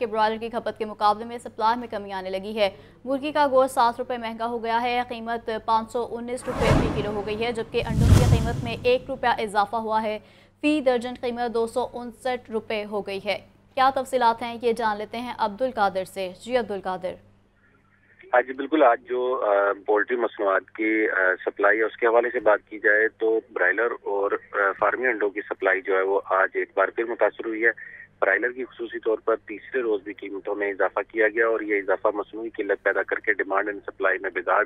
کہ برائلر کی کھپت کے مقابلے میں سپلائی میں کمی آنے لگی ہے۔ مرغی کا گوشت 7 روپے مہنگا ہو گیا ہے، قیمت 519 روپے فی کلو ہو گئی ہے، جبکہ انڈوں کی قیمت میں 1 روپیہ اضافہ ہوا ہے، فی درجن قیمت 259 روپے ہو گئی ہے۔ کیا تفصیلات ہیں یہ جان لیتے ہیں عبدالقادر سے۔ جی عبدالقادر۔ ہاں جی بالکل، آج جو پولٹری مصنوعات کی سپلائی ہے اس کے حوالے سے بات کی جائے تو برائلر اور فارمی انڈوں کی سپلائی جو ہے وہ آج ایک بار پھر متاثر ہوئی ہے۔ برائلر کی خصوصی طور پر تیسرے روز بھی قیمتوں میں اضافہ کیا گیا اور یہ اضافہ مصنوعی قلت پیدا کر کے ڈیمانڈ اینڈ سپلائی میں بگاڑ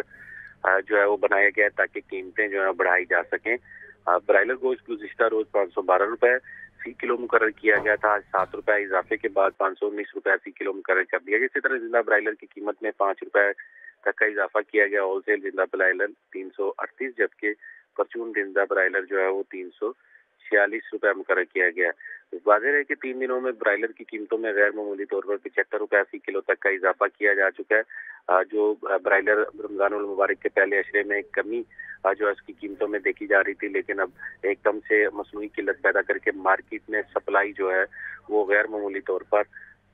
جو ہے وہ بنایا گیا ہے تاکہ قیمتیں جو ہے بڑھائی جا سکیں۔ برائلر گوشت گزشتہ روز 512 روپے فی کلو مقرر کیا گیا تھا، آج 7 روپے اضافے کے بعد 519 روپے فی کلو مقرر کر دیا گیا۔ اسی طرح زندہ برائلر کی قیمت میں 5 روپے تک کا اضافہ کیا گیا، ہول سیل زندہ برائلر 338 جبکہ پرچون زندہ برائلر جو ہے وہ 346 روپے مقرر کیا گیا۔ واضح ہے کہ 3 دنوں میں برائلر کی قیمتوں میں غیر معمولی طور پر 75 روپے فی کلو تک کا اضافہ کیا جا چکا ہے۔ جو برائلر رمضان المبارک کے پہلے عشرے میں کمی جو اس کی قیمتوں میں دیکھی جا رہی تھی، لیکن اب ایک دم سے مصنوعی قلت پیدا کر کے مارکیٹ میں سپلائی جو ہے وہ غیر معمولی طور پر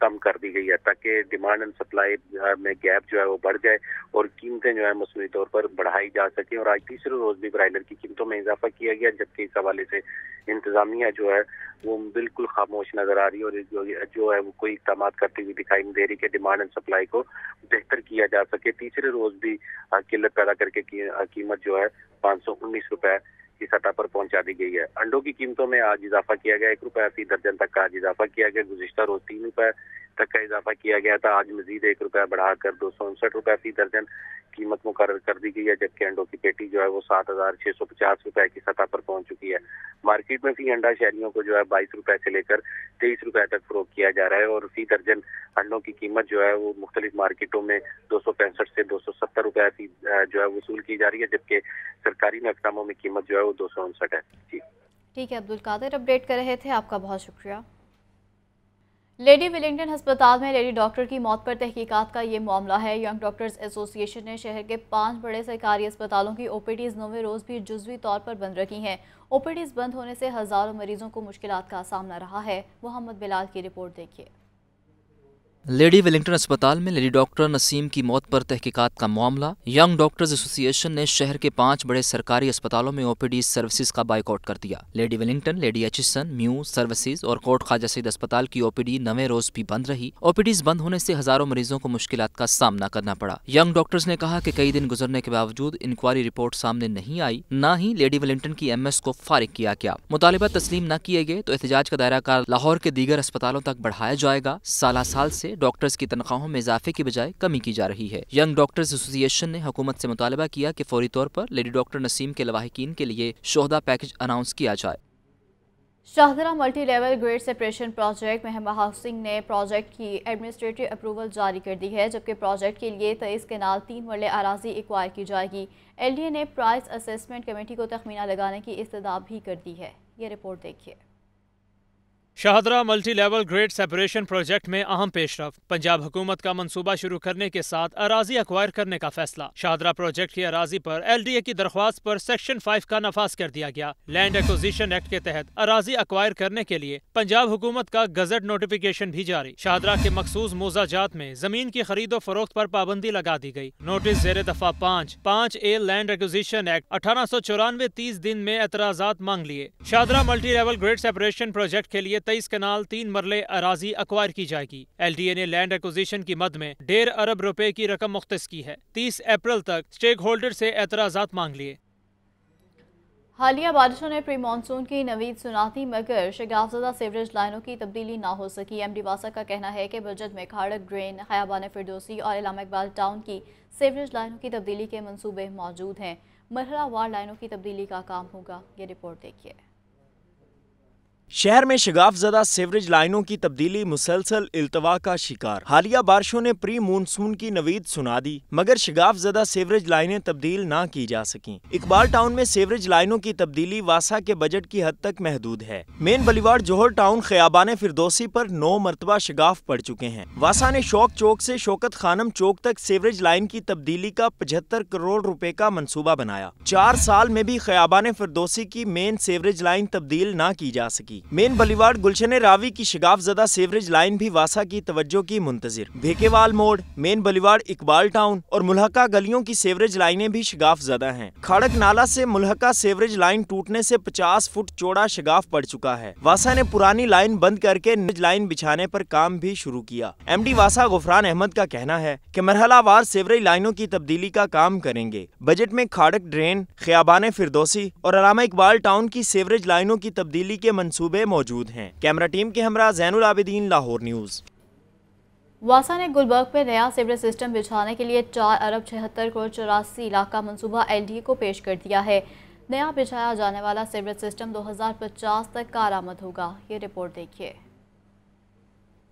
کم کر دی گئی ہے تاکہ ڈیمانڈ اینڈ سپلائی میں گیپ جو ہے وہ بڑھ جائے اور قیمتیں جو ہے مصنوعی طور پر بڑھائی جا سکیں۔ اور آج تیسرے روز بھی برائلر کی قیمتوں میں اضافہ کیا گیا، جبکہ اس حوالے سے انتظامیہ جو ہے وہ بالکل خاموش نظر آ رہی ہے اور جو ہے وہ کوئی اقدامات کرتی ہوئی دکھائی نہیں دے رہی کہ ڈیمانڈ اینڈ سپلائی کو بہتر کیا جا سکے۔ تیسرے روز بھی قلت پیدا کر کے قیمت جو ہے 519 روپے کی سطح پر پہنچا دی گئی ہے۔ انڈوں کی قیمتوں میں آج اضافہ کیا گیا، 1 روپے فی درجن تک کا آج اضافہ کیا گیا۔ گزشتہ روز 3 روپے تک کا اضافہ کیا گیا تھا، آج مزید 1 روپے بڑھا کر 259 روپے فی درجن قیمت مقرر کر دی گئی ہے، جبکہ انڈوں کی پیٹی جو ہے وہ 7650 روپے کی سطح پر پہنچ چکی ہے۔ مارکیٹ میں فی انڈا شہریوں کو جو ہے 22 روپے سے لے کر 23 روپے تک فروخت کیا جا رہا ہے اور فی درجن انڈوں کی قیمت جو ہے وہ مختلف مارکیٹوں میں 265 سے 270 روپے فی جو ہے وصول کی جا رہی ہے، جبکہ سرکاری محکموں میں قیمت جو ہے وہ 259 ہے۔ جی ٹھیک ہے عبدالقادر، اپڈیٹ کر رہے تھے، آپ کا بہت شکریہ۔ لیڈی ولنگٹن ہسپتال میں لیڈی ڈاکٹر کی موت پر تحقیقات کا یہ معاملہ ہے۔ ینگ ڈاکٹرز ایسوسی ایشن نے شہر کے 5 بڑے سرکاری اسپتالوں کی OPDs 9ویں روز بھی جزوی طور پر بند رکھی ہیں۔ OPDs بند ہونے سے ہزاروں مریضوں کو مشکلات کا سامنا رہا ہے۔ محمد بلال کی رپورٹ دیکھیے۔ لیڈی ولنگٹن اسپتال میں لیڈی ڈاکٹر نسیم کی موت پر تحقیقات کا معاملہ۔ ینگ ڈاکٹرز ایسوسی ایشن نے شہر کے 5 بڑے سرکاری اسپتالوں میں OPD سروسز کا بائیکاٹ کر دیا۔ لیڈی ولنگٹن، لیڈی ایچسن، میو سروسز اور کوٹ خواجہ سعید اسپتال کی OPD 9ویں روز بھی بند رہی۔ OPDs بند ہونے سے ہزاروں مریضوں کو مشکلات کا سامنا کرنا پڑا۔ ینگ ڈاکٹرز نے کہا کہ کئی دن گزرنے کے باوجود انکوائری رپورٹ سامنے نہیں آئی، نہ ہی لیڈی ولنگٹن کی MS کو فارغ کیا گیا۔ مطالبہ تسلیم نہ کیے گئے تو احتجاج کا دائرہ کار لاہور کے دیگر اسپتالوں تک بڑھایا جائے گا۔ سال سے ڈاکٹرز کی تنخواہوں میں اضافے کی بجائے کمی کی جا رہی ہے۔ ینگ ڈاکٹرز ایسوسی ایشن نے حکومت سے مطالبہ کیا کہ فوری طور پر لیڈی ڈاکٹر نسیم کے لواحقین کے لیے شہداء پیکج اناؤنس کیا جائے۔ Shahdara multi level grade separation project مہبہ ہاؤسنگ نے پروجیکٹ کی ایڈمنسٹریٹو اپروول جاری کر دی ہے، جبکہ پروجیکٹ کے لیے 23 کنال 3 مرلے اراضی ایکوائر کی جائے گی۔ LDA نے پرائس اسیسمنٹ کمیٹی کو تخمینہ لگانے کی استدعا بھی کر دی ہے۔ یہ رپورٹ دیکھیے۔ Shahdara multi level grade separation project میں اہم پیش رفت، پنجاب حکومت کا منصوبہ شروع کرنے کے ساتھ اراضی ایکوائر کرنے کا فیصلہ۔ شاہدرہ پروجیکٹ کی اراضی پر LDA کی درخواست پر سیکشن 5 کا نفاذ کر دیا گیا۔ لینڈ ایکوزیشن ایکٹ کے تحت اراضی ایکوائر کرنے کے لیے پنجاب حکومت کا گزٹ نوٹیفیکیشن بھی جاری۔ شاہدرہ کے مخصوص موضع جات میں زمین کی خرید و فروخت پر پابندی لگا دی گئی۔ نوٹس زیر دفعہ 5A لینڈ ایکوزیشن ایکٹ 1894 30 دن میں اعتراضات مانگ لیے۔ Shahdara multi level grade separation project کے لیے 23 کنال 3 مرلے اراضی ایکوائر کی جائے گی۔ LDA نے لینڈ ایکوزیشن کی مد میں 1.5 ارب روپے کی رقم مختص کی ہے۔ 30 اپریل تک سٹیک ہولڈر سے اعتراضات مانگ لیے۔ حالیہ بارشوں نے پری مانسون کی نوید سناتی، مگر شگاف زدہ سیوریج لائنوں کی تبدیلی نہ ہو سکی۔ MD واسا کا کہنا ہے کہ بجٹ میں کھاڑک ڈرین، خیابان فردوسی اور علامہ اقبال ٹاؤن کی سیوریج لائنوں کی تبدیلی کے منصوبے موجود ہیں۔ مرحلہ وار لائنوں کی تبدیلی کا کام ہوگا۔ یہ رپورٹ دیکھیے۔ شہر میں شگاف زدہ سیوریج لائنوں کی تبدیلی مسلسل التوا کا شکار۔ حالیہ بارشوں نے پری مونسون کی نوید سنا دی، مگر شگاف زدہ سیوریج لائنیں تبدیل نہ کی جا سکیں۔ اقبال ٹاؤن میں سیوریج لائنوں کی تبدیلی واسا کے بجٹ کی حد تک محدود ہے۔ مین بلیوارڈ جوہر ٹاؤن خیابان فردوسی پر 9 مرتبہ شگاف پڑ چکے ہیں۔ واسا نے شوق چوک سے شوکت خانم چوک تک سیوریج لائن کی تبدیلی کا 75 کروڑ روپے کا منصوبہ بنایا۔ 4 سال میں بھی خیابان فردوسی کی مین سیوریج لائن تبدیل نہ کی جا سکی۔ की। मेन बलीवार्ड गुलशन रावी की शिगाफ ज़दा सीवरेज लाइन भी वासा की तवज्जो की मुंतजिर। भेकेवाल मोड़, मेन बलीवार्ड, इकबाल टाउन और मुल्हका गलियों की सीवरेज लाइनें भी शिगाफ ज़दा हैं। खाड़क नाला से मुल्हका सीवरेज लाइन टूटने से 50 फुट चौड़ा शिगाफ पड़ चुका है। वासा ने पुरानी लाइन बंद करके नई लाइन बिछाने पर काम भी शुरू किया। MD वासा गुफरान अहमद का कहना है कि मरहलावार सीवरेज लाइनों की तब्दीली का काम करेंगे। बजट में खाड़क ड्रेन, खियाबान फिरदौसी और अलामा इकबाल टाउन की सीवरेज लाइनों की तब्दीली के मंसूबे मौजूद हैं। कैमरा टीम के हमरा ज़ैनुल आबिदीन, लाहौर न्यूज़। वासा ने गुलबर्ग में नया सीवरेज सिस्टम बिछाने के लिए 4 अरब 76 करोड़ 84 लाख का मंसूबा LDA को पेश कर दिया है। नया बिछाया जाने वाला सीवरेज सिस्टम 2050 तक कारआमद होगा। ये रिपोर्ट देखिए।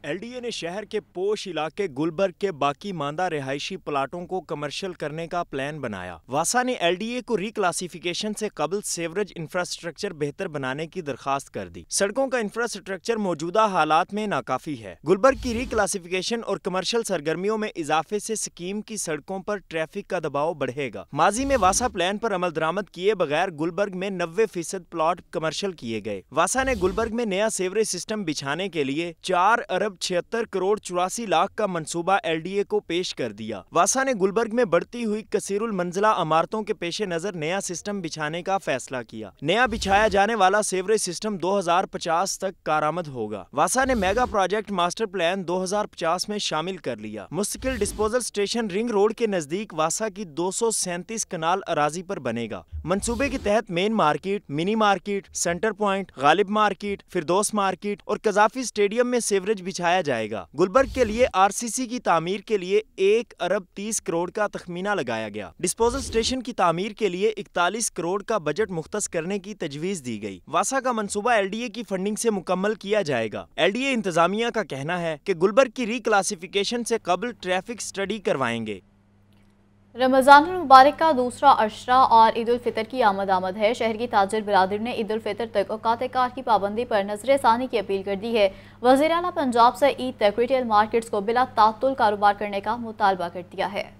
LDA ने शहर के पोश इलाके गुलबर्ग के बाकी मांदा रिहायशी प्लाटों को कमर्शियल करने का प्लान बनाया। वासा ने LDA को रिक्लासिफिकेशन से कबल सीवरेज इंफ्रास्ट्रक्चर बेहतर बनाने की दरखास्त कर दी। सड़कों का इंफ्रास्ट्रक्चर मौजूदा हालात में नाकाफी है। गुलबर्ग की रिक्लासिफिकेशन और कमर्शियल सरगर्मियों में इजाफे से स्कीम की सड़कों पर ट्रैफिक का दबाव बढ़ेगा। माजी में वासा प्लान पर अमल दरामद किए बगैर गुलबर्ग में 90% प्लॉट कमर्शियल किए गए। वासा ने गुलबर्ग में नया सीवरेज सिस्टम बिछाने के लिए 4 अरब 76 करोड़ 84 लाख का मंसूबा LDA को पेश कर दिया। वासा ने गुलबर्ग में बढ़ती हुई कसीरुल मंजिला इमारतों के पेश नजर नया सिस्टम बिछाने का फैसला किया। नया बिछाया जाने वाला सीवरेज सिस्टम 2050 तक कारआमद होगा। वासा ने मेगा प्रोजेक्ट मास्टर प्लान 2050 में शामिल कर लिया। मुस्तकिल डिस्पोजल स्टेशन रिंग रोड के नजदीक वासा की 237 कनाल अराजी पर बनेगा। मंसूबे के तहत main market, mini market, centre point, Ghalib market, Firdous market और कजाफी स्टेडियम में सीवरेज बिछाया जाएगा। गुलबर्ग के लिए RCC की तामीर के लिए 1 अरब 30 करोड़ का तखमीना लगाया गया। डिस्पोजल स्टेशन की तामीर के लिए 41 करोड़ का बजट मुख्तस करने की तजवीज दी गई। वासा का मंसूबा LDA की फंडिंग से मुकम्मल किया जाएगा। LDA इंतजामिया का कहना है कि गुलबर्ग की रिक्लासिफिकेशन से कबल ट्रैफिक स्टडी करवाएंगे। रमज़ानुल मुबारक का दूसरा अशरा और ईद उल फितर की आमद है। शहर की ताजिर बिरादरी ने ईद उल फितर तक औकात कार की पाबंदी पर नजर सानी की अपील कर दी है। वज़ीर आला पंजाब से ईद तक रिटेल मार्केट्स को बिला तातुल कारोबार करने का मुतालबा कर दिया है।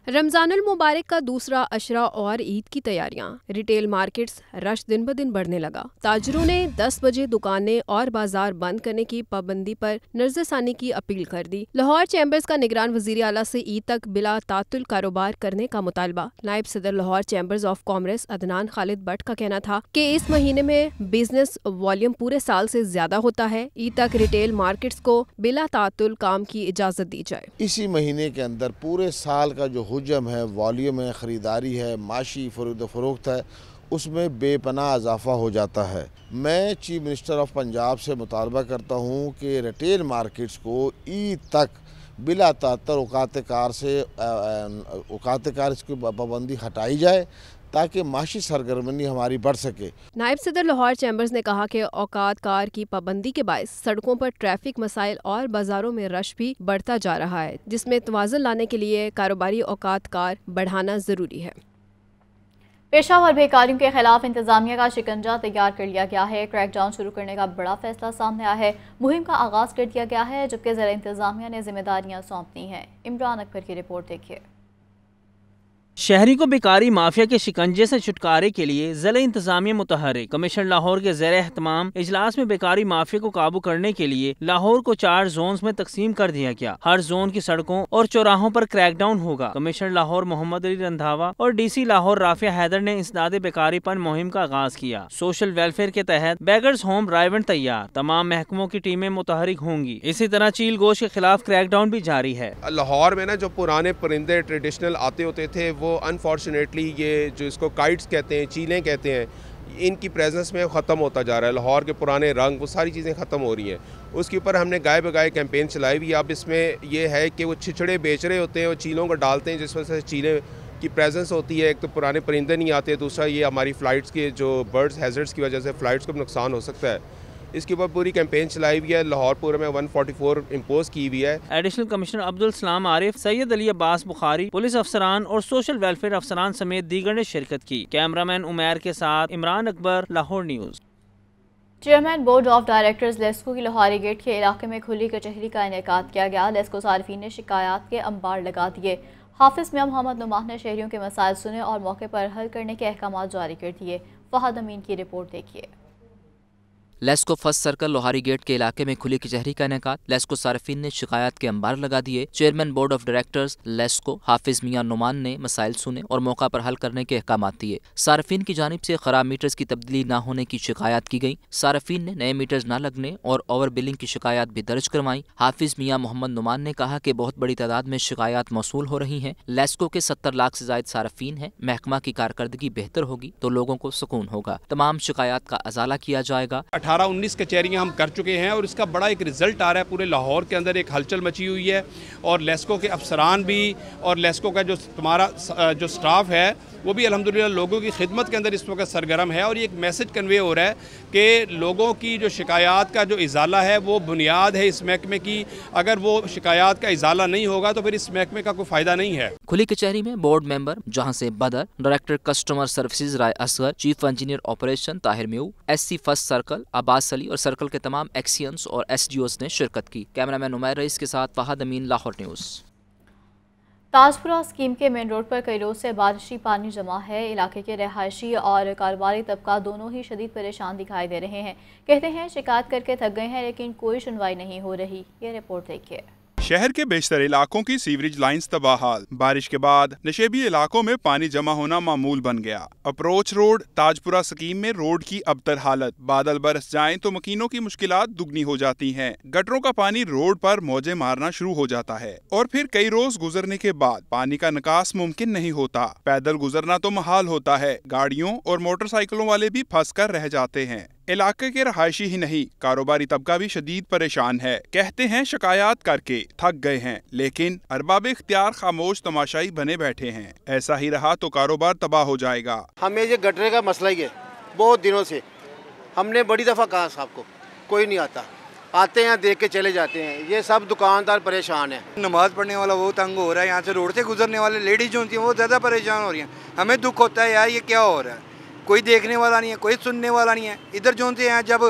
रमज़ानुल मुबारक का दूसरा अशरा और ईद की तैयारियां, रिटेल मार्केट्स रश दिन ब दिन बढ़ने लगा। ताजरों ने 10 बजे दुकानें और बाजार बंद करने की पाबंदी पर नज़रसानी की अपील कर दी। लाहौर चैम्बर्स का निगरान वज़ीर आला से ईद तक बिला तातुल कारोबार करने का मुतालबा। नायब सदर Lahore chambers of commerce Adnan Khalid Bhatt का कहना था कि इस महीने में बिजनेस वॉल्यूम पूरे साल से ज्यादा होता है। ईद तक रिटेल मार्केट्स को बिला तातुल काम की इजाज़त दी जाए। इसी महीने के अंदर पूरे साल का जो हुजम है, वॉल्यूम है, ख़रीदारी है, माशी फ़रोख्त है, उसमें बेपनाह इजाफा हो जाता है। मैं चीफ मिनिस्टर ऑफ पंजाब से मुतालबा करता हूँ कि रिटेल मार्केट्स को ईद तक बिला तातर औकात कार इसकी पाबंदी हटाई जाए ताकि माशी सरगर्मी हमारी बढ़ सके। नायब सदर लाहौर चैम्बर्स ने कहा कि औकात कार की पाबंदी के बायस सड़कों पर ट्रैफिक मसाइल और बाजारों में रश भी बढ़ता जा रहा है, जिसमें तवाज़ुन लाने के लिए कारोबारी औकात कार बढ़ाना ज़रूरी है। पेशावर बेकारियों के खिलाफ इंतजामिया का शिकंजा तैयार कर लिया गया है। क्रैकडाउन शुरू करने का बड़ा फैसला सामने आया है। मुहिम का आगाज कर दिया गया है, जबकि ज़िला इंतजामिया ने जिम्मेदारियां सौंपी हैं। इमरान अकबर की रिपोर्ट देखिए। शहरी को बेकारी माफिया के शिकंजे से छुटकारे के लिए ज़िला इंतजामिया मुतहर्रिक। कमिश्नर लाहौर के ज़ेर एहतमाम इजलास में बेकारी माफिया को काबू करने के लिए लाहौर को 4 जोन्स में तकसीम कर दिया गया। हर जोन की सड़कों और चौराहों पर क्रैकडाउन होगा। कमिश्नर लाहौर मोहम्मद अली रंधावा और DC लाहौर राफिया हैदर ने इंसदाद बेकारीपन मुहिम का आगाज किया। सोशल वेलफेयर के तहत बेगर्स होम ड्राइव तैयार, तमाम महकमों की टीमें मुतहर्रिक होंगी। इसी तरह चील गोश्त के खिलाफ क्रैकडाउन भी जारी है। लाहौर में ना जो पुराने परिंदे ट्रेडिशनल आते होते थे, वो अनफॉर्चुनेटली ये जो इसको काइट्स कहते हैं, चीलें कहते हैं, इनकी प्रेजेंस में ख़त्म होता जा रहा है। लाहौर के पुराने रंग, वो सारी चीज़ें ख़त्म हो रही हैं। उसके ऊपर हमने गाय बगाए कैंपेन चलाई हुई। अब इसमें यह है कि वो छिछड़े बेच रहे होते हैं और चीलों को डालते हैं, जिस वजह से चीलें की प्रेजेंस होती है। एक तो पुराने परिंदे नहीं आते, दूसरा ये हमारी फ़्लाइट्स के जो बर्ड्स हैज़र्ड्स की वजह से फ़्लाइट्स को भी नुकसान हो सकता है। इसके ऊपर पूरी कैंपेन चलाई हुई है। लाहौर पूरे में 144 इम्पोज की हुई है। Additional commissioner Abdul Salam Arif, Syed Ali Abbas Bukhari, police अफसरान और सोशल वेलफेयर अफसरान समेत दीगर ने शिरकत की। कैमरामैन उमैर के साथ Imran Akbar, Lahore news. Chairman board of directors LESCO की लोहारी गेट के इलाके में खुली कचहरी का इनेकाद किया गया। लेस्को सार्फिन ने शिकायत के अंबार लगा दिए। हाफिज मियां मोहम्मद नुमाह ने शहरियों के मसाइल सुने और मौके पर हल करने के अहकाम जारी कर दिए। फहद अमीन की रिपोर्ट देखिए। लेस्को फर्स्ट सर्कल लोहारी गेट के इलाके में खुली कचहरी का इनेकाद। लेस्को सार्फिन ने शिकायत के अंबार लगा दिए। Chairman board of directors LESCO Hafiz Mian Noman ने मसाइल सुने और मौका पर हल करने के अहकाम दिए। सार्फिन की जानिब से खराब मीटर्स की तब्दीली न होने की शिकायत की गई। सार्फिन ने नए मीटर्स न लगने और ओवर बिलिंग की शिकायत भी दर्ज करवाई। हाफिज मियां मोहम्मद नुमान ने कहा कि बहुत बड़ी तादाद में शिकायत मौसूल हो रही हैं। लेस्को के 70 लाख से ज्यादा सार्फिन हैं। महकमा की कारकर्दगी बेहतर होगी तो लोगों को सुकून होगा। तमाम शिकायत का अजाला किया जाएगा। 18-19 कचहरियाँ हम कर चुके हैं और इसका बड़ा एक रिजल्ट आ रहा है। पूरे लाहौर के अंदर एक हलचल मची हुई है और लेस्को के अफसरान भी और लेस्को का जो तुम्हारा जो स्टाफ है वो भी अल्हम्दुलिल्लाह लोगों की खिदमत के अंदर इस वक्त सरगर्म है। और ये एक मैसेज कन्वे हो रहा है कि लोगों की जो शिकायत का जो इजाला है वो बुनियाद है इस महकमे की। अगर वो शिकायत का इजाला नहीं होगा तो फिर इस महकमे का कोई फ़ायदा नहीं है। खुली कचहरी में बोर्ड मेंबर जहां से बदर, director customer services Rai Asghar, chief engineer operation Tahir म्यू, SC first circle Abbas Ali और सर्कल के तमाम एक्सियंस और SDOs ने शिरकत की। कैमरामैन उमैर रईस के साथ फहद अमीन, लाहौर न्यूज़। ताजपुरा स्कीम के मेन रोड पर कई रोज से बारिशी पानी जमा है। इलाके के रहायशी और कारोबारी तबका दोनों ही शदीद परेशान दिखाई दे रहे हैं। कहते हैं शिकायत करके थक गए हैं लेकिन कोई सुनवाई नहीं हो रही। ये रिपोर्ट देखिए। शहर के बेशतर इलाकों की सीवरेज लाइंस तबाहाल। बारिश के बाद नशेबी इलाकों में पानी जमा होना मामूल बन गया। अप्रोच रोड ताजपुरा स्कीम में रोड की अबतर हालत। बादल बरस जाएं तो मकीनों की मुश्किलात दुगनी हो जाती हैं। गटरों का पानी रोड पर मौजे मारना शुरू हो जाता है और फिर कई रोज गुजरने के बाद पानी का निकास मुमकिन नहीं होता। पैदल गुजरना तो महाल होता है। गाड़ियों और मोटरसाइकिलों वाले भी फंस कर रह जाते हैं। इलाके के रहायशी ही नहीं, कारोबारी तबका भी शदीद परेशान है। कहते हैं शिकायत करके थक गए हैं लेकिन अरबाब इख्तियार खामोश तमाशाई बने बैठे हैं। ऐसा ही रहा तो कारोबार तबाह हो जाएगा। हमें ये गटरे का मसला ही है। बहुत दिनों से हमने बड़ी दफ़ा कहा साहब को, कोई नहीं आता। आते हैं देख के चले जाते हैं। ये सब दुकानदार परेशान है। नमाज पढ़ने वाला वो तंग हो रहा है। यहाँ से रोड से गुजरने वाले लेडीज जो होती हैं वो ज़्यादा परेशान हो रही हैं। हमें दुख होता है यार ये क्या हो रहा है। कोई देखने वाला नहीं है, कोई सुनने वाला नहीं है। इधर जो होते हैं जब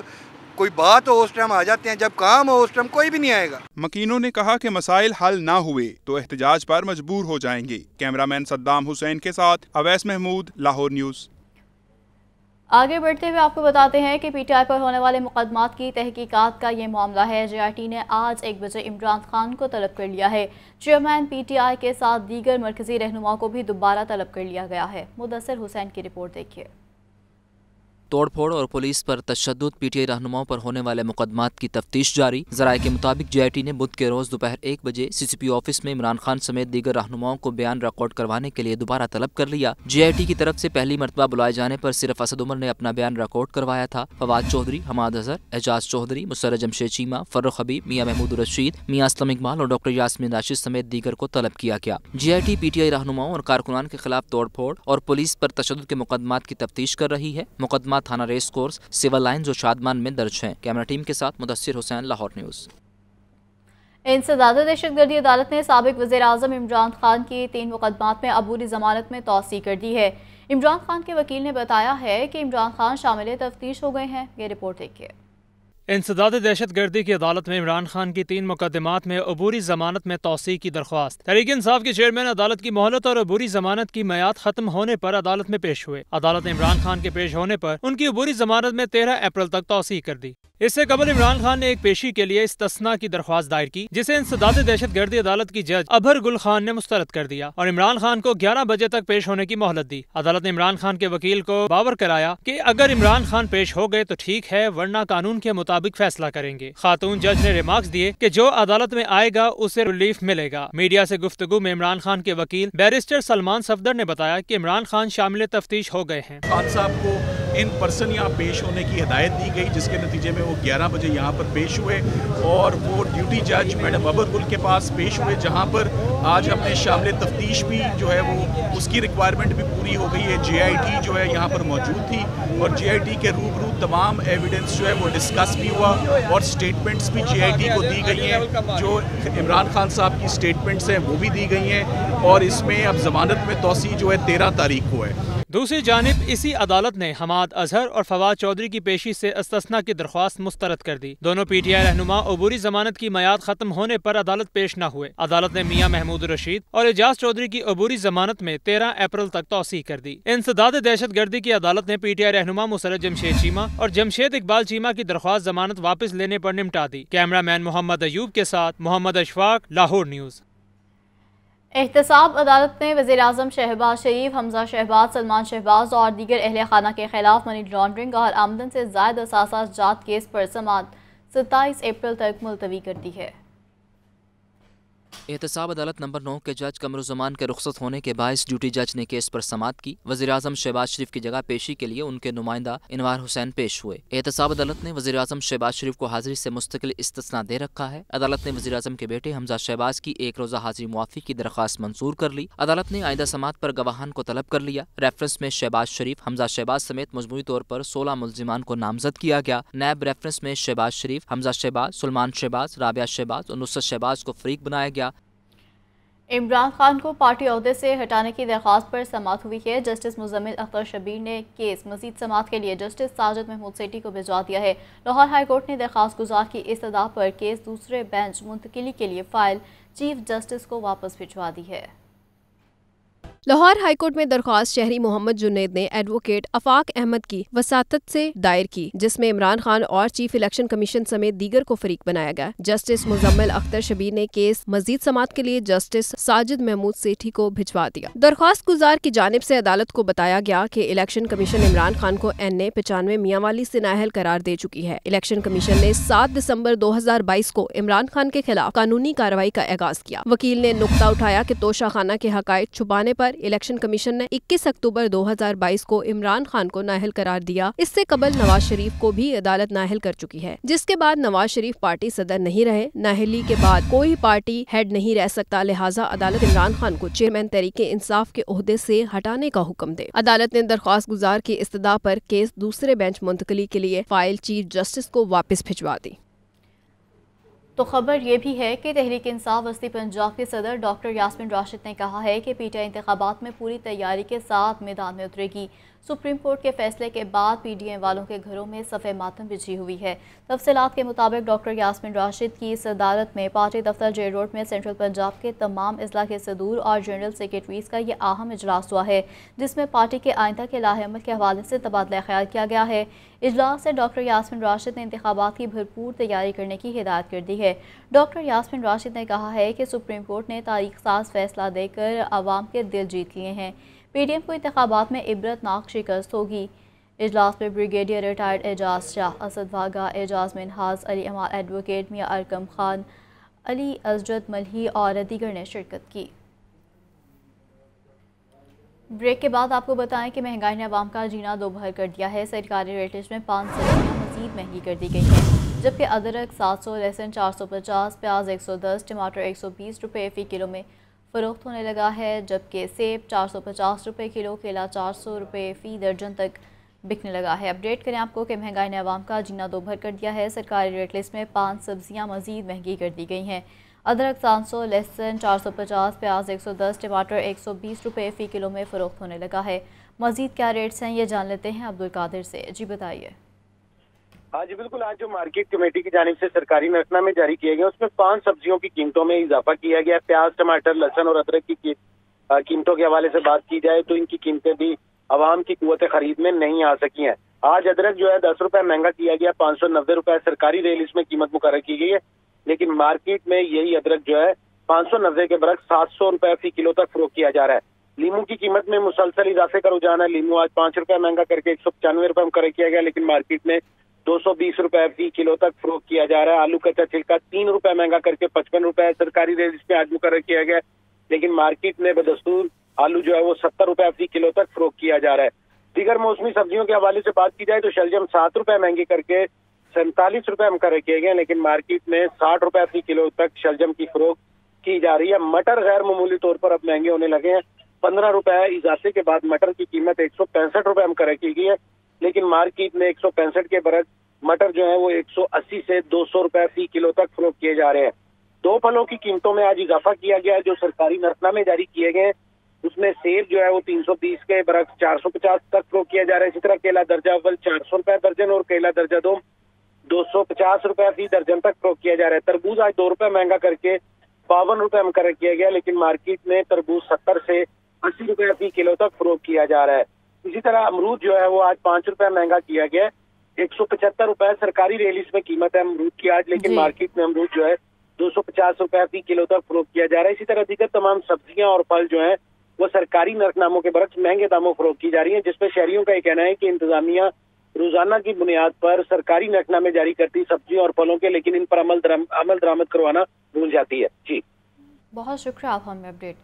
कोई बात हो उस टाइम आ जाते हैं, जब काम हो उस टाइम कोई भी नहीं आएगा। मकीनों ने कहा कि मसाइल हल ना हुए तो एहतजाज पर मजबूर हो जाएंगे। कैमरामैन सद्दाम हुसैन के साथ अवैस महमूद, लाहौर न्यूज़। आगे बढ़ते हुए आपको बताते हैं कि PTI पर होने वाले मुकदमात की तहकीकात का ये मामला है। JIT ने आज 1 बजे इमरान खान को तलब कर लिया है। चेयरमैन PTI के साथ दीगर मरकजी रहनुमा को भी दोबारा तलब कर लिया गया है। मुदस्सिर हुसैन की रिपोर्ट देखिए। तोड़फोड़ और पुलिस पर तशद्दुद, PTI रहनुमाओं पर होने वाले मुकदमात की तफ्तीश जारी। ज़राए के मुताबिक JIT ने बुध के रोज़ दोपहर 1 बजे CCP ऑफिस में इमरान खान समेत दीगर रहनुमाओं को बयान रिकॉर्ड करवाने के लिए दोबारा तलब कर लिया। JIT की तरफ से पहली मरतबा बुलाए जाने पर सिर्फ असद उमर ने अपना बयान रिकॉर्ड करवाया था। फवाद चौधरी, हमाद अजहर, एजाज चौधरी, मुसर्रत जमशेद चीमा, फर्रुख हबीब, मियां महमूद रशीद, मियां असलम इकबाल और डॉक्टर यास्मीन राशिद समेत दीगर को तलब किया गया। JIT PTI रहनुमाओं और कारकुनान के खिलाफ तोड़फोड़ और पुलिस पर तशद्दुद के मुकदमात की तफ्तीश कर रही है। मुकदमा थाना रेस कोर्स, सिविल लाइन्स और शादमान में दर्ज हैं। कैमरा टीम के साथ मुदस्सिर हुसैन, लाहौर न्यूज़। इंसदाद दहशतगर्दी अदालत ने साबिक वज़ीर आज़म इमरान खान की 3 मुकदमात में अबूरी जमानत में तौसीक़ कर दी है। इमरान खान के वकील ने बताया है कि इमरान खान शामिल तफ्तीश हो गए हैं। ये रिपोर्ट देखिए। इंसदाद दहशतगर्दी की अदालत में इमरान खान की 3 मुकदमात में अबूरी जमानत में तौसीक़ की दरख्वास्त। तहरीक इंसाफ के चेयरमैन अदालत की मोहलत और अबूरी जमानत की मियाद खत्म होने पर अदालत में पेश हुए। अदालत ने इमरान खान के पेश होने पर उनकी अबूरी जमानत में 13 अप्रैल तक तौसीक़ कर दी। इससे कबल इमरान खान ने एक पेशी के लिए इस्तस्ना की दरख्वास्त दायर की, जिसे इंसदाद दहशतगर्दी अदालत की जज अभर गुल खान ने मुस्तरद कर दिया और इमरान खान को 11 बजे तक पेश होने की मोहलत दी। अदालत ने इमरान खान के वकील को बावर कराया कि अगर इमरान खान पेश हो गए तो ठीक है, वरना कानून के मुताबिक फैसला करेंगे। खातून जज ने रिमार्क्स दिए कि जो अदालत में आएगा उसे रिलीफ मिलेगा। मीडिया से गुफ्तगू में इमरान खान के वकील बैरिस्टर सलमान सफदर ने बताया कि इमरान खान शामिल तफ्तीश हो गए हैं। खान साहब को इन पर्सन यहाँ पेश होने की हिदायत दी गई, जिसके नतीजे में वो 11 बजे यहाँ पर पेश हुए और वो ड्यूटी जज मैडम अबरगुल के पास पेश हुए, जहाँ पर आज हमने शामिल तफ्तीश भी जो है वो उसकी रिक्वायरमेंट भी पूरी हो गई है। JIT जो है यहाँ पर मौजूद थी और JIT के रूबरू तमाम एविडेंस जो है वो डिस्कस भी हुआ और स्टेटमेंट्स भी JIT को दी गई हैं। जो इमरान खान साहब की स्टेटमेंट्स हैं वो भी दी गई हैं और इसमें अब जमानत में तौसीक़ जो है 13 तारीख को है। दूसरी जानिब इसी अदालत ने हमाद अजहर और फवाद चौधरी की पेशी से इस्तिस्ना की दरख्वास्त मुस्तरद कर दी। दोनों PTI रहनुमा अबूरी जमानत की मयाद खत्म होने पर अदालत पेश न हुए। अदालत ने मियां महमूद रशीद और एजाज चौधरी की अबूरी जमानत में 13 अप्रैल तक तौसीह कर दी। इंसदाद दहशत गर्दी की अदालत ने PTI रहनुमा मुसर्रत जमशेद चीमा और जमशेद इकबाल चीमा की दरख्वास्त जमानत वापस लेने पर निपटा दी। कैमरामैन मोहम्मद अयूब के साथ मोहम्मद अशफाक, लाहौर न्यूज़। एहतसाब अदालत ने वज़ीर-ए-आज़म शहबाज शरीफ, हमजा शहबाज, सलमान शहबाज और दीगर अहले खाना के खिलाफ मनी लॉन्ड्रिंग और आमदन से ज़ायद असासात जात केस पर समाअत 27 अप्रैल तक मुलतवी कर दी है। एहतसाब अदालत नंबर 9 के जज कमरुज़्ज़मान के रुखसत होने के बायस ड्यूटी जज ने केस पर समाअत की। वज़ीर-ए-आज़म शहबाज शरीफ की जगह पेशी के लिए उनके नुमाइंदा इनवार हुसैन पेश हुए। एहतसाब अदालत ने वज़ीर-ए-आज़म शहबाज शरीफ को हाजिरी से मुस्तकिल इस्तिस्ना दे रखा है। अदालत ने वज़ीर-ए-आज़म के बेटे हमजा शहबाज की एक रोज़ा हाजिरी मुआफ़ी की दरख्वास्त मंजूर कर ली। अदालत ने आइंदा समाअत पर गवाहान को तलब कर लिया। रेफरेंस में शहबाज शरीफ, हमजा शहबाज समेत मजमूई तौर पर 16 मुल्जिमान को नामजद किया गया। नैब रेफरेंस में शहबाज शरीफ, हमजा शहबाज, सलमान शहबाज, राबिया शहबाज और नुसरत शहबाज को फरीक बनाया गया। इमरान खान को पार्टी ओहदे से हटाने की दरख्वास्त पर समाअत हुई है। जस्टिस मुजम्मिल अख्तर शबीर ने केस मजीद समाअत के लिए जस्टिस साजिद महमूद सेठी को भिजवा दिया है। लाहौर हाई कोर्ट ने दरख्वास्त गुजार की इस्तदा पर केस दूसरे बेंच मुंतकिली के लिए फाइल चीफ जस्टिस को वापस भिजवा दी है। लाहौर हाईकोर्ट में दरख्वास्त शहरी मोहम्मद जुनैद ने एडवोकेट अफाक अहमद की वसातत से दायर की, जिसमें इमरान खान और चीफ इलेक्शन कमीशन समेत दीगर को फरीक बनाया गया। जस्टिस मुजम्मिल अख्तर शबीर ने केस मजीद समाअत के लिए जस्टिस साजिद महमूद सेठी को भिजवा दिया। दरख्वास्त गुजार की जानिब से अदालत को बताया गया कि इलेक्शन कमीशन इमरान खान को NA 95 मियांवाली से नाअहल करार दे चुकी है। इलेक्शन कमीशन ने 7 दिसंबर 2022 को इमरान खान के खिलाफ कानूनी कार्रवाई का आगाज किया। वकील ने नुक्ता उठाया कि तोशा खाना के हकायक छुपाने पर इलेक्शन कमीशन ने 21 अक्टूबर 2022 को इमरान खान को नाअहल करार दिया। इससे कबल नवाज शरीफ को भी अदालत नाअहल कर चुकी है, जिसके बाद नवाज शरीफ पार्टी सदर नहीं रहे। नाअहली के बाद कोई पार्टी हेड नहीं रह सकता, लिहाजा अदालत इमरान खान को चेयरमैन तहरीक इंसाफ के ओहदे से हटाने का हुक्म दे। अदालत ने दरख्वास्त गुजार की इस्तदा पर केस दूसरे बेंच मुंतकली के लिए फाइल चीफ जस्टिस को वापस भिजवा दी। तो खबर ये भी है कि तहरीक इंसाफ वस्ती पंजाब के सदर डॉक्टर यास्मीन राशिद ने कहा है कि PTI इंतखाबात में पूरी तैयारी के साथ मैदान में उतरेगी। सुप्रीम कोर्ट के फैसले के बाद PDM वालों के घरों में सफ़े मातम बिछी हुई है। तफसीलात के मुताबिक डॉक्टर यास्मीन राशिद की सदारत में पार्टी दफ्तर जेल रोड में सेंट्रल पंजाब के तमाम अजला के सदूर और जनरल सेक्रेटरीज का ये अहम इजलास हुआ है, जिसमें पार्टी के आइंदा के लाहेअमल के हवाले से तबादला ख्याल किया गया है। इजलास से डॉक्टर यास्मीन राशिद ने इंतखाबात की भरपूर तैयारी करने की हिदायत कर दी है। डॉक्टर यास्मीन राशिद ने कहा है कि सुप्रीम कोर्ट ने तारीख साज फैसला देकर आवाम के दिल जीत लिए हैं। PDM को इंतखाबात में इबरतनाक शिकस्त होगी। इजलास में ब्रिगेडियर रिटायर्ड एजाज शाह, असद वागा, एजाज मिनहाज, अली अमाल एडवोकेट, मियां अरकम खान, अली अजरत मलही और दीगर ने शिरकत की। ब्रेक के बाद आपको बताएं कि महंगाई ने आवाम का जीना दोभर कर दिया है। सरकारी रेट लिस्ट में 5 सब्जियाँ मजीद महंगी कर दी गई हैं, जबकि अदरक 700, लहसुन 450, प्याज 110, टमाटर 120 रुपये फ़ी किलो में फ़रोख्त होने लगा है, जबकि सेब 450 रुपये किलो, केला 400 रुपये फ़ी दर्जन तक बिकने लगा है। अपडेट करें आपको कि महंगाई ने आवाम का जीना दोभर कर दिया है। सरकारी रेट लिस्ट में 5 सब्जियाँ मजीद महंगी कर दी गई हैं। अदरक 700, लहसुन 450, प्याज 110, टमाटर 120 रुपये फ़ी किलो में फ़रोख्त होने लगा है। मज़ीद क्या रेट्स हैं ये जान लेते हैं अब्दुल कादिर से। जी बताइए। हाँ जी बिल्कुल, आज जो मार्केट कमेटी की जानिब से सरकारी नरखनामे जारी किए गए उसमें 5 सब्जियों की कीमतों में इजाफा किया गया। प्याज, टमाटर, लहसुन और अदरक की कीमतों के हवाले से बात की जाए तो इनकी कीमतें भी आवाम की कुव्वत खरीद में नहीं आ सकी हैं। आज अदरक जो है 10 रुपये महंगा किया गया, 590 रुपये सरकारी रेट लिस्ट में कीमत मुकर्रर की गई है, लेकिन मार्केट में यही अदरक जो है 590 के बरक्स 700 रुपये फी किलो तक फरोख्त किया जा रहा है। लीमू की कीमत में मुसलसल इजाफे का रुझान है। लीमू आज 5 रुपये महंगा करके 195 रुपये मुकर्रर किया गया, लेकिन मार्केट में 220 रुपये फी किलो तक फरोख्त किया जा रहा है। आलू कच्चा छिलका 3 रुपये महंगा करके 55 रुपये सरकारी रेट लिस्ट में आज मुकर्रर किया गया, लेकिन मार्केट में बदस्तूर आलू जो है वो 70 रुपये फी किलो तक फरोख्त किया जा रहा है। दीगर मौसमी सब्जियों के हवाले से बात की जाए तो शलजम 7 रुपये महंगे करके 47 रुपये मुकर्रर किए गए, लेकिन मार्केट में 60 रुपये फी किलो तक शलजम की फरोख्त की जा रही है। मटर गैर मामूली तौर पर अब महंगे होने लगे हैं। 15 रुपये इजाफे के बाद मटर की कीमत 165 रुपये मुकर्रर की गई है, लेकिन मार्केट में 165 के बरक्स मटर जो है वो 180 से 200 रुपये फी किलो तक फरोख्त किए जा रहे हैं। 2 फलों की कीमतों में आज इजाफा किया गया है। जो सरकारी नरखनामे जारी किए गए اس میں سیب جو ہے وہ 330 کے برعکس 450 تک فروخت کیا جا رہا ہے. اسی طرح کیلا درجہ اول 400 روپے درجن اور کیلا درجہ دوم 250 روپے فی درجن تک فروخت کیا جا رہا ہے. تربوز آج 2 روپے مہنگا کر کے 52 روپے مقرر کیا گیا، لیکن مارکیٹ میں تربوز 70 سے 80 روپے فی کلو تک فروخت کیا جا رہا ہے. اسی طرح امرود جو ہے وہ آج 5 روپے مہنگا کیا گیا ہے. 175 روپے سرکاری ریلیز میں قیمت ہے امرود کی آج، لیکن مارکیٹ میں امرود جو ہے 250 روپے فی کلو تک فروخت کیا جا رہا ہے. اسی طرح دیگر تمام سبزیاں اور پھل جو ہیں وہ سرکاری نرخ ناموں کے برعکس مہنگے داموں فروخت کی جا رہی ہیں، جس پہ شہریوں کا یہ کہنا ہے کہ انتظامیہ روزانہ کی بنیاد پر سرکاری نرخ نامے جاری کرتی سبزیوں اور پھلوں کے، لیکن ان پر عمل درآمد کروانا بھول جاتی ہے. جی بہت شکریہ آپ ہمیں اپڈیٹ.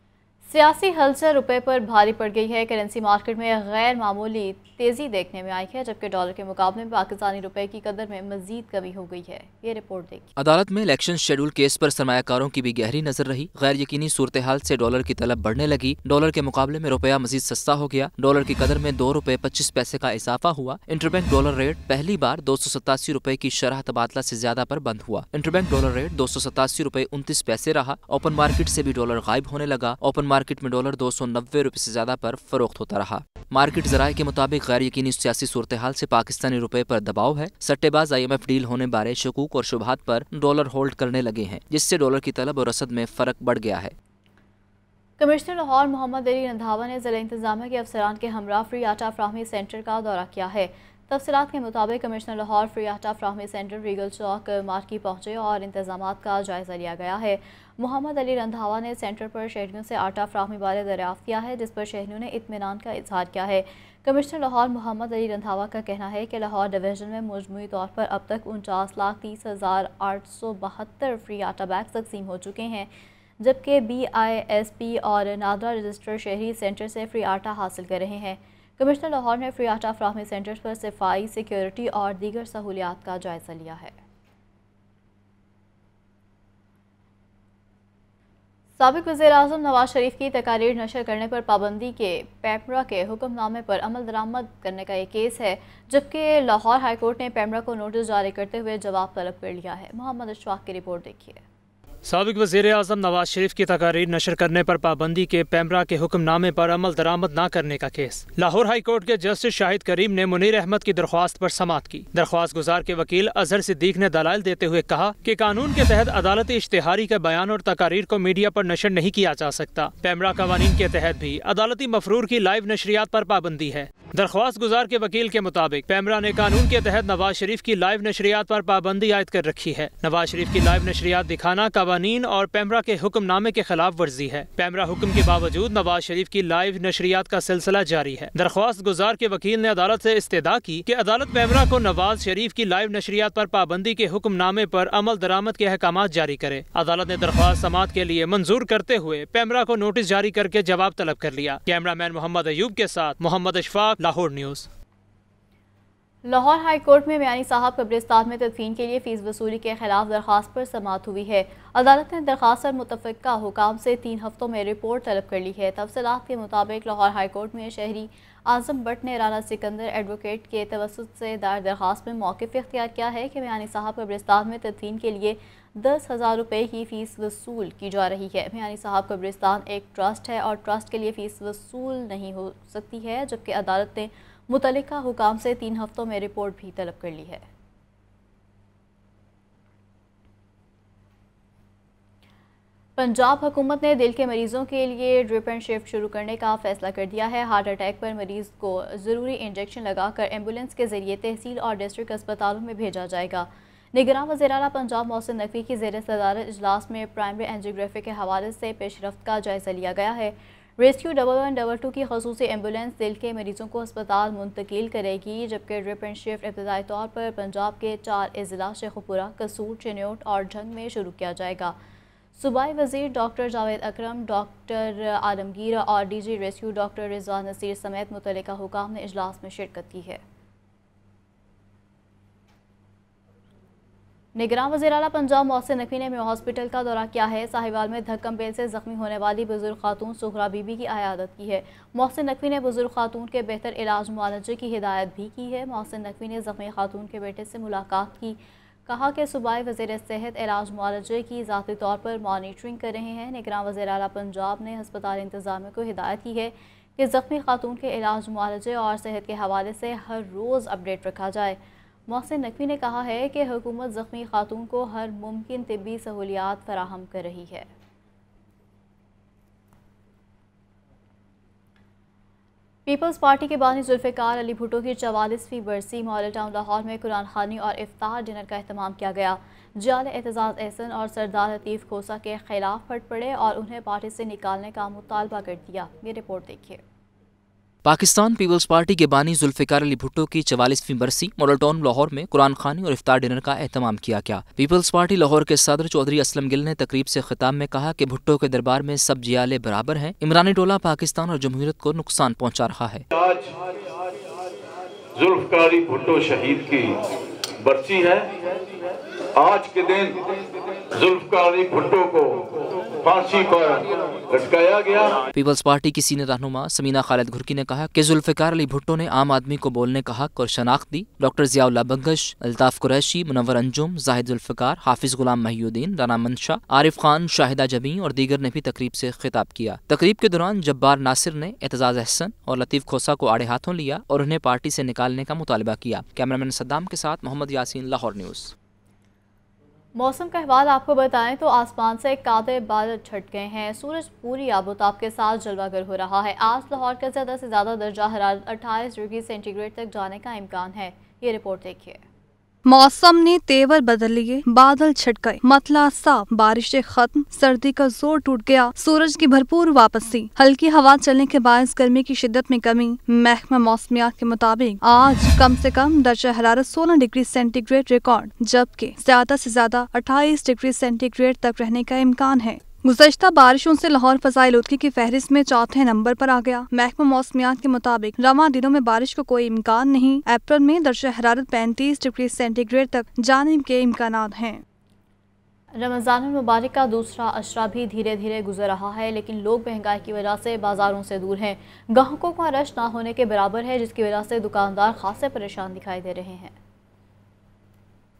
سیاسی ہلچل روپے پر بھاری پڑ گئی ہے. کرنسی مارکیٹ میں غیر معمولی تیزی دیکھنے میں آئی ہے، جبکہ ڈالر کے مقابلے میں پاکستانی روپے کی قدر میں مزید کمی ہو گئی ہے. یہ رپورٹ دیکھیں. عدالت میں الیکشن شیڈول کیس پر سرمایہ کاروں کی بھی گہری نظر رہی. غیر یقینی صورتحال سے ڈالر کی طلب بڑھنے لگی. ڈالر کے مقابلے میں روپیہ مزید سستا ہو گیا. ڈالر کی قدر میں 2 روپے 25 پیسے کا اضافہ ہوا. انٹر بینک ڈالر ریٹ پہلی بار 287 روپے کی شرح تبادلہ سے زیادہ پر بند ہوا. انٹر بینک ڈالر ریٹ 287 روپے 29 پیسے رہا. اوپن مارکیٹ سے بھی ڈالر غائب ہونے لگا. اوپن مارکیٹ میں ڈالر 290 روپے سے زیادہ پر فروخت ہوتا رہا. مارکیٹ ذرائع کے مطابق غیر یقینی سیاسی صورتحال سے پاکستانی روپے پر دباؤ ہے. سٹے باز IMF ڈیل ہونے بارے شکوک اور شبہات پر ڈالر ہولڈ کرنے لگے ہیں، جس سے ڈالر کی طلب اور رسد میں فرق بڑھ گیا ہے. کمشنر لاہور محمد علی رندھاوا نے ضلع انتظامیہ کے افسران کے ہمراہ فری آٹا فراہمی سینٹر کا دورہ کیا ہے. تفصیلات کے مطابق کمشنر لاہور فری آٹا فراہمی سینٹر ریگل چوک مارکی پہنچے اور انتظامات کا جائزہ لیا گیا ہے. محمد علی رندھاوا نے سینٹر پر شہریوں سے آٹا فراہمی بارے دریافت کیا ہے، جس پر شہریوں نے اطمینان کا اظہار کیا ہے. کمشنر لاہور محمد علی رندھاوا کا کہنا ہے کہ لاہور ڈویژن میں مجموعی طور پر اب تک 49,30,872 فری آٹا بیگ تقسیم ہو چکے ہیں، جبکہ BISP اور نادرا رجسٹر شہری سینٹر سے فری آٹا حاصل کر رہے ہیں. کمشنر لاہور نے فری آٹا فراہمی سینٹرز پر صفائی، سیکیورٹی اور دیگر سہولیات کا جائزہ لیا ہے. سابق وزیر اعظم نواز شریف کی تقاریر نشر کرنے پر پابندی کے پیمرا کے حکم نامے پر عمل درآمد کرنے کا یہ کیس ہے، جبکہ لاہور ہائی کورٹ نے پیمرا کو نوٹس جاری کرتے ہوئے جواب طلب کر لیا ہے. محمد اشفاق کی رپورٹ دیکھیے. سابق وزیر اعظم نواز شریف کی تقاریر نشر کرنے پر پابندی کے پیمرا کے حکم نامے پر عمل درآمد نہ کرنے کا کیس. لاہور ہائی کورٹ کے جسٹس شاہد کریم نے منیر احمد کی درخواست پر سماعت کی. درخواست گزار کے وکیل اظہر صدیق نے دلائل دیتے ہوئے کہا کہ قانون کے تحت عدالتی اشتہاری کے بیان اور تقاریر کو میڈیا پر نشر نہیں کیا جا سکتا. پیمرا قوانین کے تحت بھی عدالتی مفرور کی لائیو نشریات پر پابندی ہے. درخواست گزار کے وکیل کے مطابق پیمرا نے قانون کے تحت نواز شریف کی لائیو نشریات پر پابندی عائد کر رکھی ہے. نواز شریف کی لائیو نشریات دکھانا قوانین اور پیمرا کے حکم نامے کے خلاف ورزی ہے. پیمرا حکم کے باوجود نواز شریف کی لائیو نشریات کا سلسلہ جاری ہے. درخواست گزار کے وکیل نے عدالت سے استدعا کی کہ عدالت پیمرا کو نواز شریف کی لائیو نشریات پر پابندی کے حکم نامے پر عمل درآمد کے احکامات جاری کرے. عدالت نے درخواست سماعت کے لیے منظور کرتے ہوئے پیمرا کو نوٹس جاری کر کے جواب طلب کر لیا. کیمرہ مین محمد ایوب کے ساتھ Muhammad Ashfaq, Lahore news. Lahore high court میں میانی صاحب قبرستان میں تدفین کے لیے فیس وصولی کے خلاف درخواست پر سماعت ہوئی ہے. عدالت نے درخواست پر متفقہ حکام سے 3 ہفتوں میں رپورٹ طلب کر لی ہے. تفصیلات کے مطابق لاہور ہائی کورٹ میں شہری اعظم بٹ نے رانا سکندر ایڈوکیٹ کے توسط سے دائر درخواست میں موقف اختیار کیا ہے کہ میانی صاحب قبرستان میں تدفین کے لیے 10,000 روپے کی فیس وصول کی جا رہی ہے. میانی صاحب قبرستان ایک ٹرسٹ ہے اور ٹرسٹ کے لیے فیس وصول نہیں ہو سکتی ہے، جبکہ عدالت نے متعلقہ حکام سے 3 ہفتوں میں رپورٹ بھی طلب کر لی ہے. پنجاب حکومت نے دل کے مریضوں کے لیے ڈرپ اینڈ شفٹ شروع کرنے کا فیصلہ کر دیا ہے. ہارٹ اٹیک پر مریض کو ضروری انجیکشن لگا کر ایمبولینس کے ذریعے تحصیل اور ڈسٹرکٹ اسپتالوں میں بھیجا جائے گا. نگراں وزیر اعلیٰ پنجاب محسن نقوی کی زیر صدارت اجلاس میں پرائمری اینجیوگرافی کے حوالے سے پیش رفت کا جائزہ لیا گیا ہے. ریسکیو 1122 کی خصوصی ایمبولینس دل کے مریضوں کو اسپتال منتقل کرے گی، جبکہ ڈرپ اینڈ شفٹ ابتدائی طور پر پنجاب کے 4 اضلاع شیخوپورہ، قصور، چنیوٹ اور جھنگ میں شروع کیا جائے گا. صوبائی وزیر ڈاکٹر جاوید اکرم، ڈاکٹر عالمگیر اور DG ریسکیو ڈاکٹر رضوان نصیر سمیت متعلقہ حکام نے اجلاس میں شرکت کی ہے. نگراں وزیر اعلیٰ پنجاب محسن نقوی نے ہاسپٹل کا دورہ کیا ہے. ساہیوال میں دھکم بیل سے زخمی ہونے والی بزرگ خاتون سغرا بی بی کی عیادت کی ہے. محسن نقوی نے بزرگ خاتون کے بہتر علاج معالجے کی ہدایت بھی کی ہے. محسن نقوی نے زخمی خاتون کے بیٹے سے ملاقات کی. کہا کہ صوبائی وزیر صحت علاج معالجے کی ذاتی طور پر مانیٹرنگ کر رہے ہیں۔ نگراں وزیر اعلیٰ پنجاب نے ہسپتال انتظامیہ کو ہدایت کی ہے کہ زخمی خاتون کے علاج معالجے اور صحت کے حوالے سے ہر روز اپڈیٹ رکھا جائے۔ محسن نقوی نے کہا ہے کہ حکومت زخمی خاتون کو ہر ممکن طبی سہولیات فراہم کر رہی ہے۔ پیپلز پارٹی کے بانی ذوالفقار علی بھٹو کی 44ویں برسی ماڈل ٹاؤن لاہور میں قرآن خوانی اور افطار ڈنر کا اہتمام کیا گیا۔ جعل اعتزاز احسن اور سردار لطیف کھوسہ کے خلاف پھٹ پڑے اور انہیں پارٹی سے نکالنے کا مطالبہ کر دیا۔ یہ رپورٹ دیکھیے۔ پاکستان پیپلز پارٹی کے بانی ذوالفقار علی بھٹو کی 44ویں برسی ماڈل ٹاؤن لاہور میں قرآن خوانی اور افطار ڈنر کا اہتمام کیا گیا۔ پیپلز پارٹی لاہور کے صدر چودھری اسلم گل نے تقریب سے خطاب میں کہا کہ بھٹو کے دربار میں سب جیالے برابر ہیں۔ عمرانی ٹولہ پاکستان اور جمہوریت کو نقصان پہنچا رہا ہے۔ آج ذوالفقار علی بھٹو شہید کی برسی ہے۔ آج کے دن ذوالفقار علی بھٹو کو پھانسی پر لٹکایا گیا۔ پیپلز پارٹی کی سینئر رہنما سمینہ خالد گھرکی نے کہا کہ ذوالفقار علی بھٹو نے عام آدمی کو بولنے کا حق اور شناخت دی۔ ڈاکٹر ضیاء اللہ بنگش، الطاف قریشی، منور انجم، زاہد ذوالفقار، حافظ غلام محی الدین، رانا منشا، عارف خان، شاہدہ جبیں اور دیگر نے بھی تقریب سے خطاب کیا۔ تقریب کے دوران جبار ناصر نے اعتزاز احسن اور لطیف کھوسہ کو آڑے ہاتھوں لیا اور انہیں پارٹی سے نکالنے کا مطالبہ کیا۔ کیمرامین صدام کے ساتھ محمد یاسین، لاہور نیوز۔ موسم کا احوال آپ کو بتائیں تو آسمان سے قادر بادل چھٹ گئے ہیں۔ سورج پوری آب و تاب کے ساتھ جلوہ گر ہو رہا ہے۔ آج لاہور کا زیادہ سے زیادہ درجہ حرارت 28 ڈگری سینٹی گریڈ تک جانے کا امکان ہے۔ یہ رپورٹ دیکھیے۔ موسم نے تیور بدل لیے، بادل چھٹ گئے، مطلع صاف، بارشیں ختم، سردی کا زور ٹوٹ گیا، سورج کی بھرپور واپسی، ہلکی ہوا چلنے کے باعث گرمی کی شدت میں کمی۔ محکمہ موسمیات کے مطابق آج کم سے کم درجہ حرارت 16 ڈگری سینٹی گریڈ ریکارڈ، جبکہ زیادہ سے زیادہ 28 ڈگری سینٹی گریڈ تک رہنے کا امکان ہے۔ گزشتہ بارشوں سے لاہور فضائی آلودگی کی فہرست میں چوتھے نمبر پر آ گیا۔ محکمہ موسمیات کے مطابق رواں دنوں میں بارش کا کوئی امکان نہیں۔ اپریل میں درجہ حرارت 35 ڈگری سینٹی گریڈ تک جانے کے امکانات ہیں۔ رمضان المبارک کا دوسرا عشرہ بھی دھیرے دھیرے گزر رہا ہے، لیکن لوگ مہنگائی کی وجہ سے بازاروں سے دور ہیں۔ گاہکوں کا رش نہ ہونے کے برابر ہے، جس کی وجہ سے دکاندار خاصے پریشان دکھائی دے رہے ہیں۔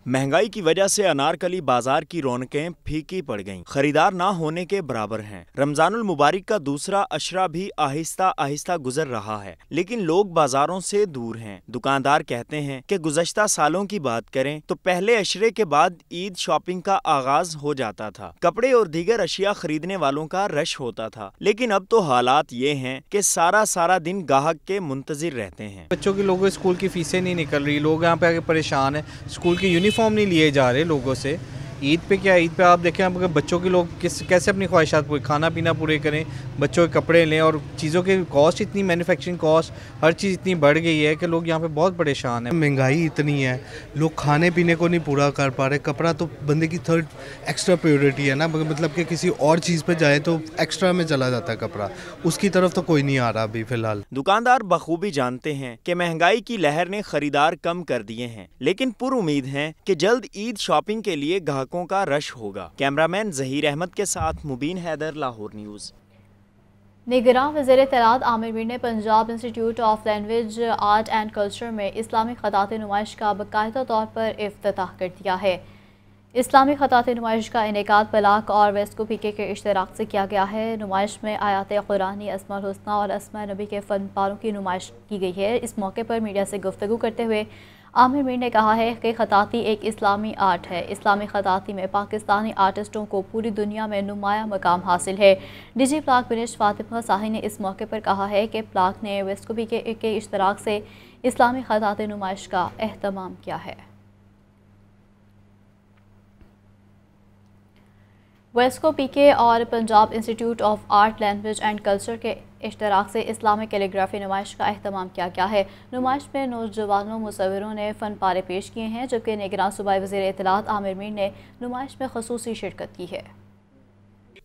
مہنگائی کی وجہ سے انارکلی بازار کی رونقیں پھیکی پڑ گئیں، خریدار نہ ہونے کے برابر ہیں۔ رمضان المبارک کا دوسرا عشرہ بھی آہستہ آہستہ گزر رہا ہے، لیکن لوگ بازاروں سے دور ہیں۔ دکاندار کہتے ہیں کہ گزشتہ سالوں کی بات کریں تو پہلے عشرے کے بعد عید شاپنگ کا آغاز ہو جاتا تھا، کپڑے اور دیگر اشیاء خریدنے والوں کا رش ہوتا تھا، لیکن اب تو حالات یہ ہیں کہ سارا دن گاہک کے منتظر رہتے ہیں۔ بچوں کی لوگوں اسکول کی فیسیں نہیں نکل رہی، لوگ یہاں پہ آگے پریشان ہیں، اسکول کی یونیفارم نہیں لیے جا رہے لوگوں سے۔ عید پہ کیا، عید پہ آپ دیکھیں اگر بچوں کے لوگ کیسے اپنی خواہشات پورے، کھانا پینا پورے کریں، بچوں کے کپڑے لیں، اور چیزوں کے کاسٹ اتنی، مینوفیکچرنگ کاسٹ ہر چیز اتنی بڑھ گئی ہے کہ لوگ یہاں پہ بہت پریشان ہیں۔ مہنگائی اتنی ہے، لوگ کھانے پینے کو نہیں پورا کر پا رہے۔ کپڑا تو بندے کی تھرڈ ایکسٹرا پریورٹی ہے نا، مطلب کہ کسی اور چیز پہ جائے تو ایکسٹرا میں چلا جاتا ہے کپڑا، اس کی طرف تو کوئی نہیں آ رہا ابھی فی الحال۔ دکاندار بخوبی جانتے ہیں کہ مہنگائی کی لہر نے خریدار کم کر دیے ہیں، لیکن پر امید ہیں کہ جلد عید شاپنگ کے لیے گاہکوں کا رش ہوگا۔ کیمرامین ظہیر احمد کے ساتھ مبین حیدر، لاہور نیوز۔ نگراں وزیر اطلاعات عامر میر نے پنجاب انسٹی ٹیوٹ of language, art and culture میں اسلامی خطاط نمائش کا باقاعدہ طور پر افتتاح کر دیا ہے۔ اسلامی خطاط نمائش کا انعقاد پلاک اور ویسکو پی کے اشتراک سے کیا گیا ہے۔ نمائش میں آیات قرآنی، اسماء الحسنی اور اسماء نبی کے فن پاروں کی نمائش کی گئی ہے۔ اس موقع پر میڈیا سے گفتگو کرتے ہوئے عامر میر نے کہا ہے کہ خطاطی ایک اسلامی آرٹ ہے۔ اسلامی خطاطی میں پاکستانی آرٹسٹوں کو پوری دنیا میں نمایاں مقام حاصل ہے۔ ڈی جی پلاک بنش فاطمہ ساہی نے اس موقع پر کہا ہے کہ پلاک نے ویسکو پی کے اشتراک سے اسلامی خطاط نمائش کا اہتمام کیا ہے۔ ویسکو پی کے اور پنجاب انسٹی ٹیوٹ of art, language and culture کے اشتراک سے اسلامک کیلیگرافی نمائش کا اہتمام کیا گیا ہے۔ نمائش میں نوجوانوں مصوروں نے فن پارے پیش کیے ہیں، جبکہ نگراں صوبائی وزیر اطلاعات عامر میر نے نمائش میں خصوصی شرکت کی ہے۔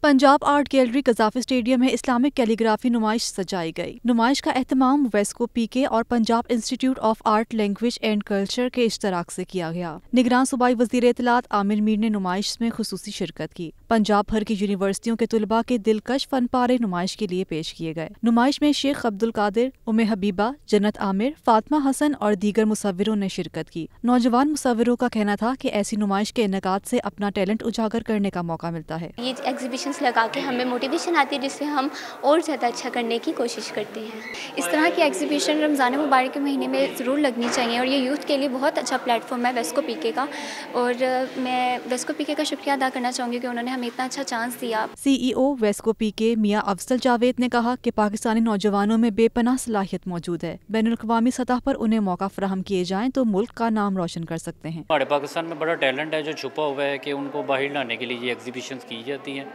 Punjab art gallery Gaddafi stadium में इस्लामिक कैलीग्राफी नुमाइश सजाई गई। नुमाइश का एहतमाम वेस्को पीके और Punjab institute of art, language and culture के इश्तराक से किया गया। निगरान सूबाई वज़ीर इत्तलात आमिर मीर ने नुमाइश में खुसूसी शिरकत की। पंजाब भर की यूनिवर्सिटियों के तुलबा के दिलकश फन पारे नुमाइश के लिए पेश किए गए। नुमाइश में शेख अब्दुल कादिर, उम्मे हबीबा, जन्नत आमिर, फातिमा हसन और दीगर मुसव्विरों ने शिरकत की। नौजवान मुसव्विरों का कहना था कि ऐसी नुमाइश के इनेकाद से अपना टैलेंट उजागर करने का मौका मिलता है। ये एग्जीबिशंस लगा के हमें मोटिवेशन आती है, जिससे हम और ज़्यादा अच्छा करने की कोशिश करते हैं। इस तरह की एग्जीबिशन रमज़ान मुबारक के महीने में ज़रूर लगनी चाहिए और ये यूथ के लिए बहुत अच्छा प्लेटफॉर्म है वेस्को पीके का। और मैं वेस्को पीके का शुक्रिया अदा करना चाहूँगी कि उन्होंने हमें इतना अच्छा चांस दिया। CEO वेस्को पीके मियां अफजल जावेद ने कहा कि पाकिस्तानी नौजवानों में बेपनाह सलाहियत मौजूद है। बैनुल-अक़वामी सतह पर उन्हें मौका फराहम किए जाएं तो मुल्क का नाम रोशन कर सकते हैं। हमारे पाकिस्तान में बड़ा टैलेंट है जो छुपा हुआ है कि उनको बाहर लाने के लिए ये एग्जीबिशंस की जाती हैं।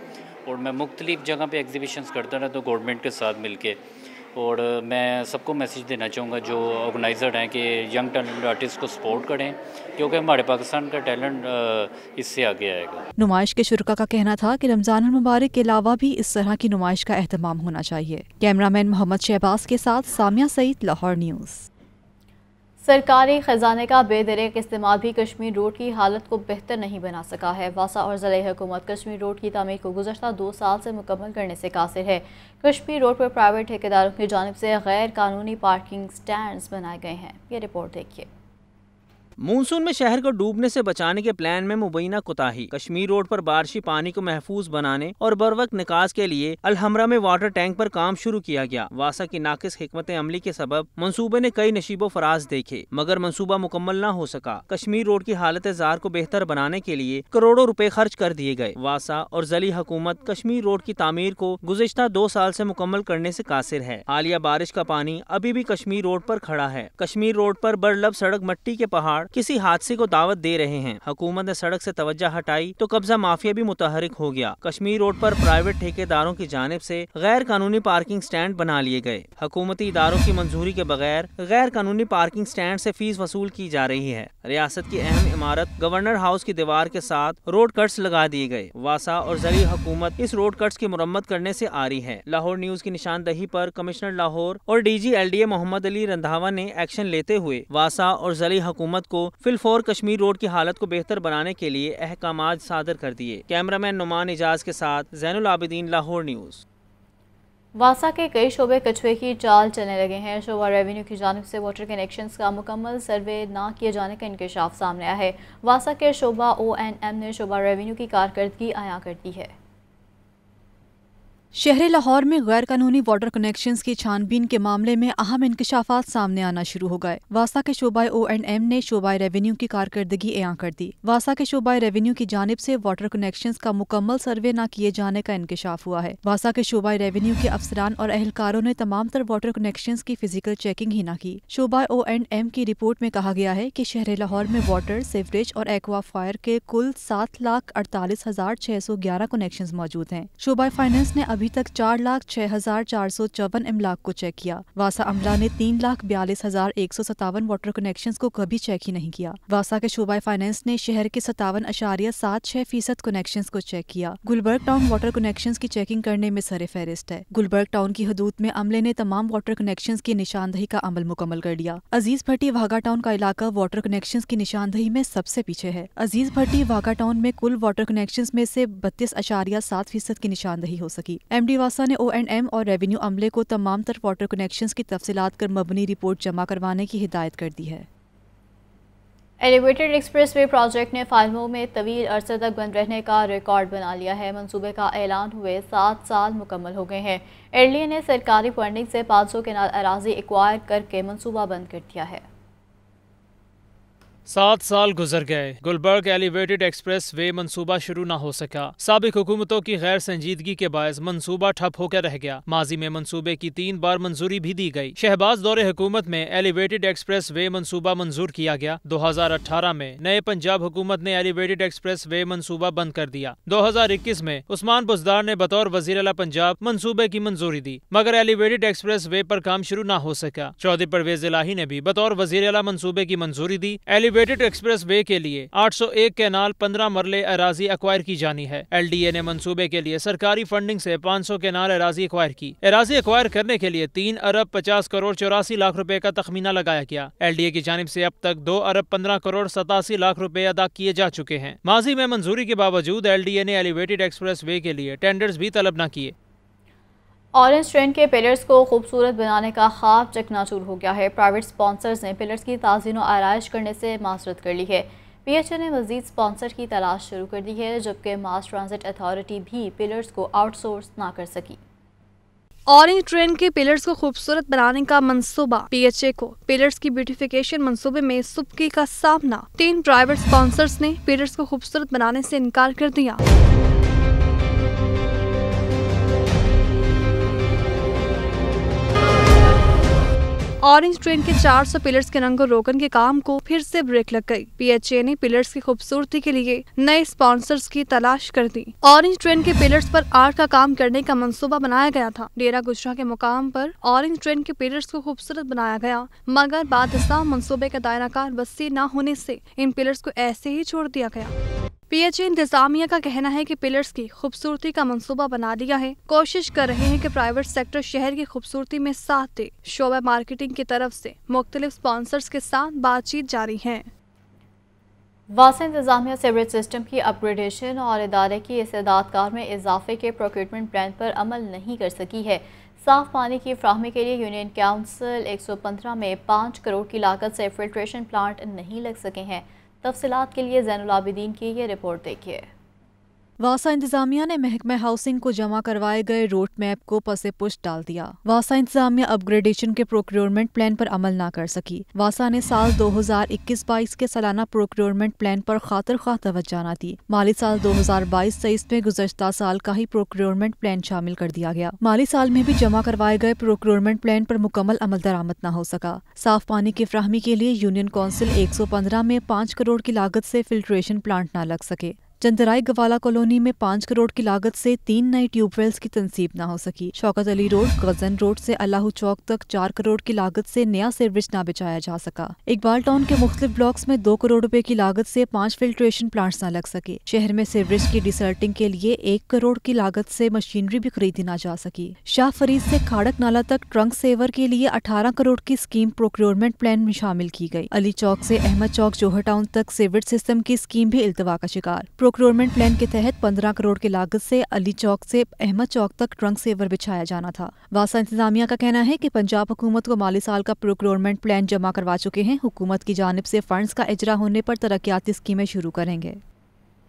और मैं मुख्तलिफ जगह पे एग्जीबिशंस करता रहता हूँ गवर्नमेंट के साथ मिलके। और मैं सबको मैसेज देना चाहूँगा जो ऑर्गेनाइज़र हैं कि यंग टैलेंट आर्टिस्ट को सपोर्ट करें, क्योंकि हमारे पाकिस्तान का टैलेंट इससे आगे आएगा। नुमाइश के शुरका का कहना था कि रमज़ान मुबारक के अलावा भी इस तरह की नुमाइश का एहतमाम होना चाहिए। कैमरामैन मोहम्मद शहबाज के साथ सामिया सईद, लाहौर न्यूज़। सरकारी खजाने का बेदरीक इस्तेमाल भी कश्मीर रोड की हालत को बेहतर नहीं बना सका है। वासा और ज़िले हुकूमत कश्मीर रोड की तामीर को गुज़श्ता 2 साल से मुकम्मल करने से कासिर है। कश्मीर रोड पर प्राइवेट ठेकेदारों की जानिब से गैर कानूनी पार्किंग स्टैंड्स बनाए गए हैं। ये रिपोर्ट देखिए। मानसून में शहर को डूबने से बचाने के प्लान में मुबैना कोताही। कश्मीर रोड पर बारिशी पानी को महफूज बनाने और बरवक्त निकास के लिए अलहमरा में वाटर टैंक पर काम शुरू किया गया। वासा की नाकिस हिकमत अमली के सबब मंसूबे ने कई नशीबो फराज देखे, मगर मंसूबा मुकम्मल न हो सका। कश्मीर रोड की हालत जार को बेहतर बनाने के लिए करोड़ों रुपए खर्च कर दिए गए। वासा और ज़ली हुकूमत कश्मीर रोड की तामीर को गुज़िश्ता 2 साल से मुकम्मल करने से कासिर है। हालिया बारिश का पानी अभी भी कश्मीर रोड पर खड़ा है। कश्मीर रोड पर बरलब सड़क मट्टी के पहाड़ किसी हादसे को दावत दे रहे हैं। हुकूमत ने सड़क से तवज्जो हटाई तो कब्जा माफिया भी मुतहरिक हो गया। कश्मीर रोड पर प्राइवेट ठेकेदारों की जानिब से गैर कानूनी पार्किंग स्टैंड बना लिए गए। हुकूमती इदारों की मंजूरी के बगैर गैर कानूनी पार्किंग स्टैंड से फीस वसूल की जा रही है। रियासत की अहम इमारत गवर्नर हाउस की दीवार के साथ रोड कट्स लगा दिए गए। वासा और ज़ली हुकूमत इस रोड कट्स की मुरम्मत करने से आ रही है। लाहौर न्यूज़ की निशानदही पर कमिश्नर लाहौर और DG LDA मोहम्मद अली रंधावा ने एक्शन लेते हुए वासा और ज़ली हुकूमत को फिलफौर कश्मीर रोड की हालत को बेहतर बनाने के लिए अहकामात सादर कर दिए। कैमरामैन नुमान इजाज के साथ ज़ैनुल आबिदीन, लाहौर न्यूज़। वासा के कई शोबे कछुए की चाल चलने लगे हैं। शोबा रेवेन्यू की जानिब से वाटर कनेक्शंस का मुकम्मल सर्वे न किए जाने का इंकशाफ सामने आया है। वासा के शोबा ONM ने शोबा रेवेन्यू की कारकर्दगी आया करती है। शहर लाहौर में गैर कानूनी वाटर कनेक्शंस की छानबीन के मामले में अहम इंकशाफात सामने आना शुरू हो गए। वासा के शोबाए ONM ने शोबाए रेवेन्यू की कारकर्दगी अयां कर दी। वासा के शोबाए रेवेन्यू की जानिब से वाटर कनेक्शंस का मुकम्मल सर्वे न किए जाने का इंकशाफ हुआ है। वासा के शोबाए रेवेन्यू के अफसरान और अहलकारों ने तमाम तर वाटर कनेक्शंस की फिजिकल चेकिंग ही न की। शोबाए ONM की रिपोर्ट में कहा गया है कि शहर लाहौर में वाटर, सीवरेज और एक्वा फायर के कुल 7,48,611 कनेक्शंस मौजूद हैं। शोबाए फाइनेंस ने अभी तक 4,06,454 इमलाक को चेक किया। वासा अमला ने 3,42,157 वाटर कनेक्शंस को कभी चेक ही नहीं किया। वासा के शोबाए फाइनेंस ने शहर के 57.76% कनेक्शंस को चेक किया। गुलबर्ग टाउन वाटर कनेक्शंस की चेकिंग करने में सरे फहरिस्त है। गुलबर्ग टाउन की हदूद में अमले ने तमाम वाटर कनेक्शंस की निशानदही का अमल मुकम्मल कर दिया। अजीज भट्टी वाघा टाउन का इलाका वाटर कनेक्शंस की निशानदही में सबसे पीछे है। अजीज भट्टी वाघा टाउन में कुल वाटर कनेक्शंस में से 32.7% की निशानदही हो सकी। MD वासा ने ONM और रेवेन्यू अमले को तमाम तर वाटर कनेक्शंस की तफसीलात कर मबनी रिपोर्ट जमा करवाने की हिदायत कर दी है। एलिवेटेड एक्सप्रेसवे प्रोजेक्ट ने फाइलों में तवील अरसे तक बंद रहने का रिकॉर्ड बना लिया है। मंसूबे का ऐलान हुए 7 साल मुकम्मल हो गए हैं। एडलिया ने सरकारी फंडिंग से 500 केनाल अराजी एक्वायर करके मंसूबा बंद कर दिया है। 7 साल गुजर गए, गुलबर्ग एलिवेटेड एक्सप्रेस वे मंसूबा शुरू न हो सका। साबिक हुकूमतों की गैर संजीदगी के बायस मंसूबा ठप होकर रह गया। माजी में मंसूबे की 3 बार मंजूरी भी दी गई। शहबाज दौरे हुकूमत में एलिवेटेड एक्सप्रेस वे मंसूबा मंजूर किया गया। 2018 में नए पंजाब हुकूमत ने एलिवेटेड एक्सप्रेस वे मंसूबा बंद कर दिया। 2021 में उस्मान बुज़दार ने बतौर वज़ीर आला पंजाब मंसूबे की मंजूरी दी, मगर एलिवेटेड एक्सप्रेस वे पर काम शुरू न हो सका। चौधरी परवेज इलाही ने भी बतौर वज़ीर आला मंसूबे की मंजूरी दी। एलिवेटेड एक्सप्रेस वे के लिए 801 कैनाल 15 मरले अराजी एक्वायर की जानी है। LDA ने मंसूबे के लिए सरकारी फंडिंग से 500 कैनाल अराजी एक्वायर की। अराजी एक्वायर करने के लिए 3 अरब 50 करोड़ 84 लाख रुपए का तखमीना लगाया गया। LDA की जानिब से अब तक 2 अरब 15 करोड़ 87 लाख रुपए अदा किए जा चुके हैं। माजी में मंजूरी के बावजूद LDA ने एलिवेटेड एक्सप्रेस वे के लिए टेंडर्स भी तलब न किए। ऑरेंज ट्रेन के पिलर्स को खूबसूरत बनाने का ख्वाब चकनाचूर हो गया है। प्राइवेट स्पॉन्सर्स ने पिलर्स की ताज़ीन और आराइश करने से माजरत कर ली है। PHA ने मज़ीद स्पॉन्सर की तलाश शुरू कर दी है, जबकि मास ट्रांजिट अथॉरिटी भी पिलर्स को आउटसोर्स ना कर सकी। ऑरेंज ट्रेन के पिलर्स को खूबसूरत बनाने का मंसूबा। PHA को पिलर्स की ब्यूटिफिकेशन मंसूबे में सुबकी का सामना। 3 प्राइवेट स्पॉन्सर्स ने पिलर्स को खूबसूरत बनाने से इनकार कर दिया। ऑरेंज ट्रेन के 400 पिलर्स के रंगो रोगन के काम को फिर से ब्रेक लग गई। PHA ने पिलर्स की खूबसूरती के लिए नए स्पॉन्सर्स की तलाश कर दी। ऑरेंज ट्रेन के पिलर्स पर आर्ट का काम करने का मंसूबा बनाया गया था। डेरा गुजरा के मुकाम पर ऑरेंज ट्रेन के पिलर्स को खूबसूरत बनाया गया, मगर बादशाह मंसूबे का दायराकार वसी न होने से इन पिलर्स को ऐसे ही छोड़ दिया गया। PHA इंतजामिया का कहना है कि पिलर्स की खूबसूरती का मंसूबा बना दिया है। कोशिश कर रहे हैं कि प्राइवेट सेक्टर शहर की खूबसूरती में साथ दे। शोबा मार्केटिंग की तरफ से मुख्तलिफ स्पॉन्सर्स के साथ बातचीत जारी है। वासा इंतजामिया सीवरेज सिस्टम की अपग्रेडेशन और इदारे की इस्तेदादकार में इजाफे के प्रोक्यूरमेंट प्लान पर अमल नहीं कर सकी है। साफ पानी की फ्राहमी के लिए यूनियन काउंसिल 115 में 5 करोड़ की लागत से फिल्ट्रेशन प्लांट नहीं लग सके हैं। तफसीलात के लिए ज़ैनुल आबिदीन की ये रिपोर्ट देखिए। वासा इंतजामिया ने महकमा हाउसिंग को जमा करवाए गए रोड मैप को पसे पुश डाल दिया। वासा इंतजामिया अपग्रेडेशन के प्रोक्योरमेंट प्लान पर अमल ना कर सकी। वासा ने साल 2021-22 के सालाना प्रोक्योरमेंट प्लान पर खातिर खा तवज्जो न दी। माली साल 2022-23 में गुज़श्ता साल का ही प्रोक्योरमेंट प्लान शामिल कर दिया गया। माली साल में भी जमा करवाए गए प्रोक्योरमेंट प्लान पर मुकम्मल अमल दरामद न हो सका। साफ पानी की फ्राहमी के लिए यूनियन काउंसिल 115 में 5 करोड़ की लागत से फिल्ट्रेशन प्लांट न लग सके। चंदराई गवाला कॉलोनी में 5 करोड़ की लागत से 3 नए ट्यूबवेल्स की तंसीब न हो सकी। शौकत अली रोड गजन रोड से अल्लाह चौक तक 4 करोड़ की लागत से नया सीवरेज न बिछाया जा सका। इकबाल टाउन के मुख्तलिफ ब्लॉक्स में 2 करोड़ रुपए की लागत से 5 फिल्ट्रेशन प्लांट्स न लग सके। शहर में सीवरेज की डिसल्टिंग के लिए 1 करोड़ की लागत से मशीनरी भी खरीदी न जा सकी। शाह फरीद से खाड़क नाला तक ट्रंक सेवर के लिए 18 करोड़ की स्कीम प्रोक्योरमेंट प्लान में शामिल की गई। अली चौक से अहमद चौक जोहर टाउन तक सीवरेज सिस्टम की स्कीम भी इल्तवा का शिकार। प्रोक्योरमेंट प्लान के तहत 15 करोड़ की लागत से अली चौक से अहमद चौक तक ट्रंक सेवर बिछाया जाना था। वासा इंतजामिया का कहना है कि पंजाब हुकूमत को माली साल का प्रोक्योरमेंट प्लान जमा करवा चुके हैं। हुकूमत की जानिब से फंड्स का इजरा होने पर तरक्याती स्कीमें शुरू करेंगे।